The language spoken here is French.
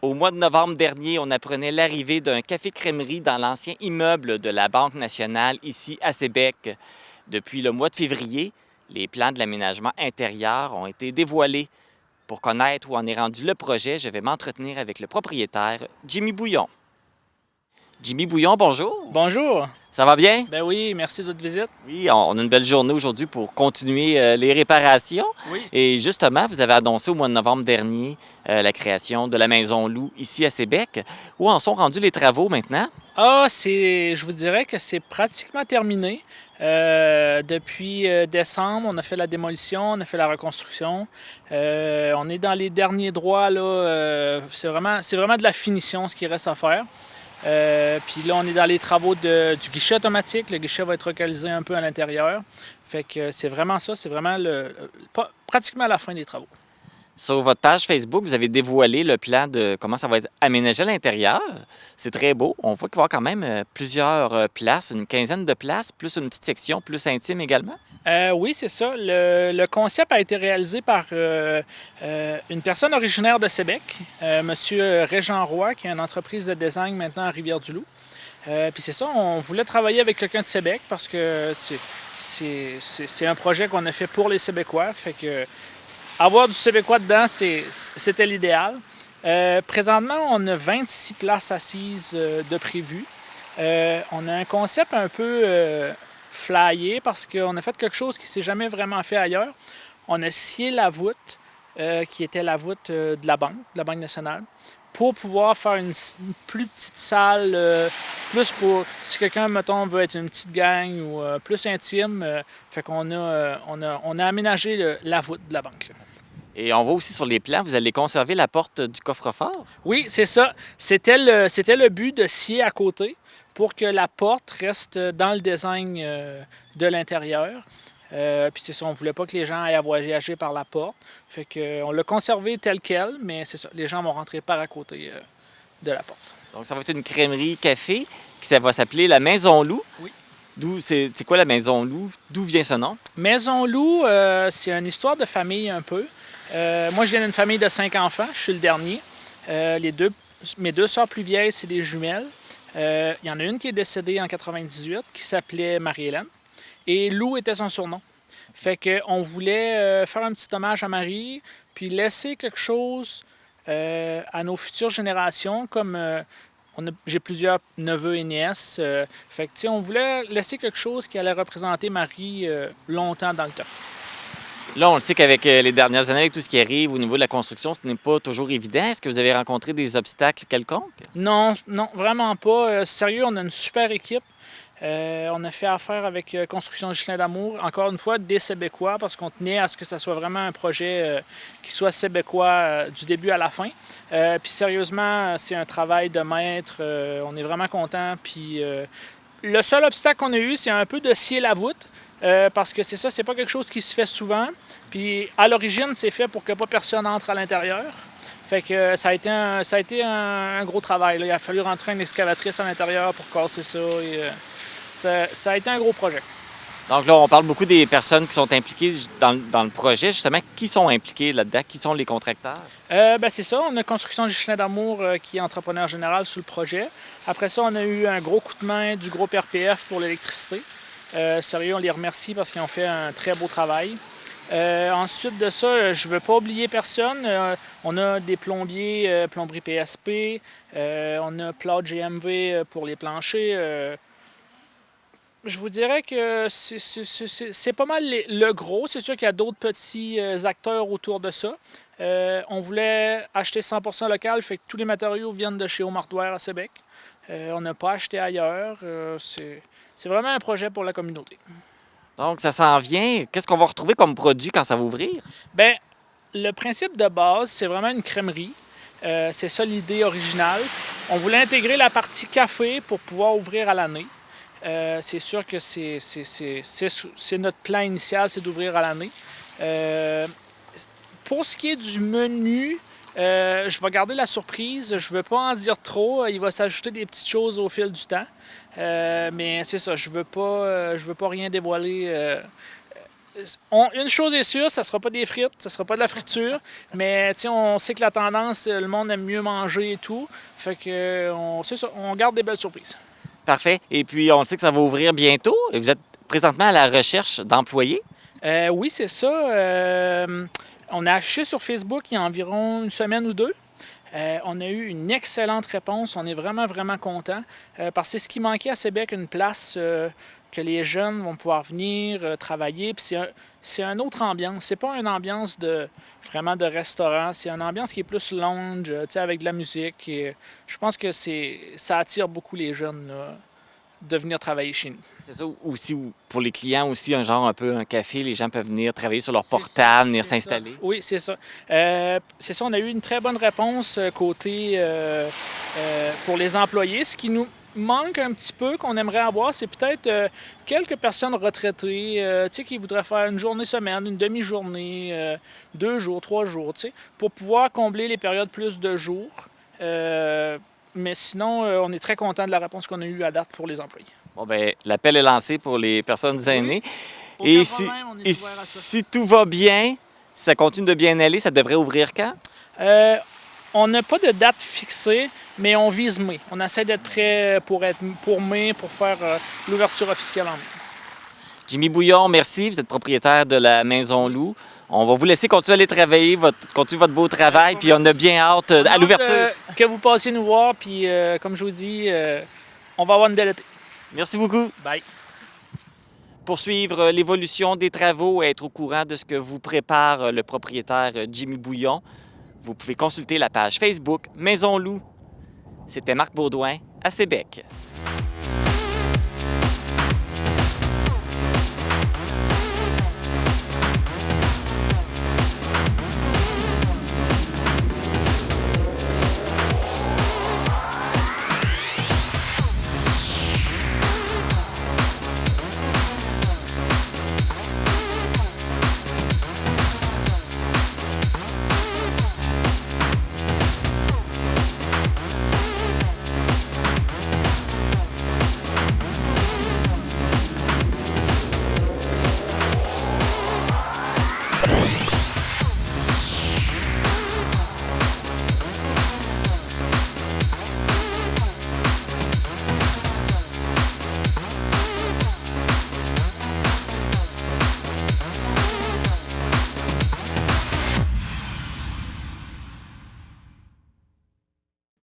Au mois de novembre dernier, on apprenait l'arrivée d'un café-crèmerie dans l'ancien immeuble de la Banque nationale, ici à Sébec. Depuis le mois de février, les plans de l'aménagement intérieur ont été dévoilés. Pour connaître où en est rendu le projet, je vais m'entretenir avec le propriétaire, Jimmy Bouillon. Jimmy Bouillon, bonjour. Bonjour. Ça va bien? Ben oui, merci de votre visite. Oui, on a une belle journée aujourd'hui pour continuer les réparations. Oui. Et justement, vous avez annoncé au mois de novembre dernier la création de la Maison Loup ici à Sébec. Où en sont rendus les travaux maintenant? Je vous dirais que c'est pratiquement terminé. Depuis décembre, on a fait la démolition, on a fait la reconstruction. On est dans les derniers droits, là. C'est vraiment de la finition ce qui reste à faire. Puis là, on est dans les travaux du guichet automatique. Le guichet va être localisé un peu à l'intérieur. Fait que c'est vraiment ça, c'est vraiment pratiquement à la fin des travaux. Sur votre page Facebook, vous avez dévoilé le plan de comment ça va être aménagé à l'intérieur. C'est très beau. On voit qu'il va y avoir quand même plusieurs places, une quinzaine de places, plus une petite section plus intime également. Oui, c'est ça. Le concept a été réalisé par une personne originaire de Sébec, M. Régent Roy, qui a une entreprise de design maintenant à Rivière-du-Loup. Puis c'est ça, on voulait travailler avec quelqu'un de Sébec parce que c'est un projet qu'on a fait pour les Sébécois. Fait que avoir du Sébécois dedans, c'était l'idéal. Présentement, on a 26 places assises de prévues. On a un concept un peu flyé parce qu'on a fait quelque chose qui ne s'est jamais vraiment fait ailleurs. On a scié la voûte, qui était la voûte de la Banque nationale, pour pouvoir faire une plus petite salle, plus pour si quelqu'un, mettons, veut être une petite gang ou plus intime. Fait qu'on on a aménagé la voûte de la banque. Là. Et on voit aussi sur les plans, vous allez conserver la porte du coffre-fort. Oui, c'est ça. C'était le but de scier à côté pour que la porte reste dans le design de l'intérieur. Puis c'est ça, on ne voulait pas que les gens aillent à voyager par la porte. Fait qu'on l'a conservé tel quel, mais c'est ça, les gens vont rentrer par à côté de la porte. Donc ça va être une crèmerie café qui va s'appeler la Maison Loup. Oui. C'est quoi la Maison Loup? D'où vient ce nom? Maison Loup, c'est une histoire de famille un peu. Moi, je viens d'une famille de 5 enfants, je suis le dernier. Mes deux sœurs plus vieilles, c'est des jumelles. Il y en a une qui est décédée en 98, qui s'appelait Marie-Hélène. Et Lou était son surnom. Fait qu'on voulait faire un petit hommage à Marie, puis laisser quelque chose à nos futures générations, comme j'ai plusieurs neveux et nièces. Fait que, on voulait laisser quelque chose qui allait représenter Marie longtemps dans le temps. Là, on le sait qu'avec les dernières années, avec tout ce qui arrive au niveau de la construction, ce n'est pas toujours évident. Est-ce que vous avez rencontré des obstacles quelconques? Non, vraiment pas. Sérieux, on a une super équipe. On a fait affaire avec Construction Ghislain d'Amour, encore une fois, des Sébécois, parce qu'on tenait à ce que ça soit vraiment un projet qui soit sébécois du début à la fin. Puis sérieusement, c'est un travail de maître. On est vraiment contents. Puis le seul obstacle qu'on a eu, c'est un peu de scier la voûte. Parce que c'est ça, c'est pas quelque chose qui se fait souvent. Puis à l'origine, c'est fait pour que pas personne entre à l'intérieur. Fait que ça a été un gros travail. Là. Il a fallu rentrer une excavatrice à l'intérieur pour casser ça. Et, ça a été un gros projet. Donc là, on parle beaucoup des personnes qui sont impliquées dans le projet. Justement, qui sont impliqués là-dedans? Qui sont les contracteurs? C'est ça. On a Construction Ghislain d'Amour qui est entrepreneur général sur le projet. Après ça, on a eu un gros coup de main du groupe RPF pour l'électricité. Sérieux, on les remercie parce qu'ils ont fait un très beau travail. Ensuite de ça, je ne veux pas oublier personne. On a des plombiers, plomberie PSP. On a Plot GMV pour les planchers. Je vous dirais que c'est pas mal le gros. C'est sûr qu'il y a d'autres petits acteurs autour de ça. On voulait acheter 100% local, fait que tous les matériaux viennent de chez Omardoire à Sébec. On n'a pas acheté ailleurs. C'est vraiment un projet pour la communauté. Donc, ça s'en vient. Qu'est-ce qu'on va retrouver comme produit quand ça va ouvrir? Bien, le principe de base, c'est vraiment une crèmerie. C'est ça l'idée originale. On voulait intégrer la partie café pour pouvoir ouvrir à l'année. C'est sûr que c'est notre plan initial, c'est d'ouvrir à l'année. Pour ce qui est du menu, je vais garder la surprise. Je ne veux pas en dire trop. Il va s'ajouter des petites choses au fil du temps. Mais c'est ça, je veux pas rien dévoiler. Une chose est sûre, ça ne sera pas des frites, ça ne sera pas de la friture, mais on sait que la tendance, le monde aime mieux manger et tout. Fait que c'est ça, on garde des belles surprises. Parfait. Et puis, on sait que ça va ouvrir bientôt. Et vous êtes présentement à la recherche d'employés? Oui, c'est ça. On a affiché sur Facebook il y a environ une semaine ou deux. On a eu une excellente réponse. On est vraiment, vraiment contents. Parce que c'est ce qui manquait à Sébec, une place que les jeunes vont pouvoir venir travailler. Puis c'est une autre ambiance. C'est pas une ambiance vraiment de restaurant. C'est une ambiance qui est plus lounge, avec de la musique. Et je pense que ça attire beaucoup les jeunes là, de venir travailler chez nous. C'est ça aussi, pour les clients aussi, un peu un café, les gens peuvent venir travailler sur leur portable, venir s'installer. Oui, c'est ça. C'est ça, on a eu une très bonne réponse côté pour les employés. Ce qui nous manque un petit peu, qu'on aimerait avoir, c'est peut-être quelques personnes retraitées qui voudraient faire une journée semaine, une demi-journée, 2 jours, 3 jours, pour pouvoir combler les périodes plus de jours. Mais sinon, on est très content de la réponse qu'on a eue à date pour les employés. Bon, bien, l'appel est lancé pour les personnes aînées. Et si tout va bien, si ça continue de bien aller, ça devrait ouvrir quand? On n'a pas de date fixée, mais on vise mai. On essaie d'être prêt pour mai, pour faire l'ouverture officielle en mai. Jimmy Bouillon, merci. Vous êtes propriétaire de la Maison Loup. On va vous laisser continuer à aller travailler, continuer votre beau travail, puis on a bien hâte à l'ouverture. Que vous passiez nous voir, puis comme je vous dis, on va avoir une belle été. Merci beaucoup. Bye. Pour suivre l'évolution des travaux et être au courant de ce que vous prépare le propriétaire Jimmy Bouillon, vous pouvez consulter la page Facebook Maison Loup. C'était Marc Baudouin à Sébec.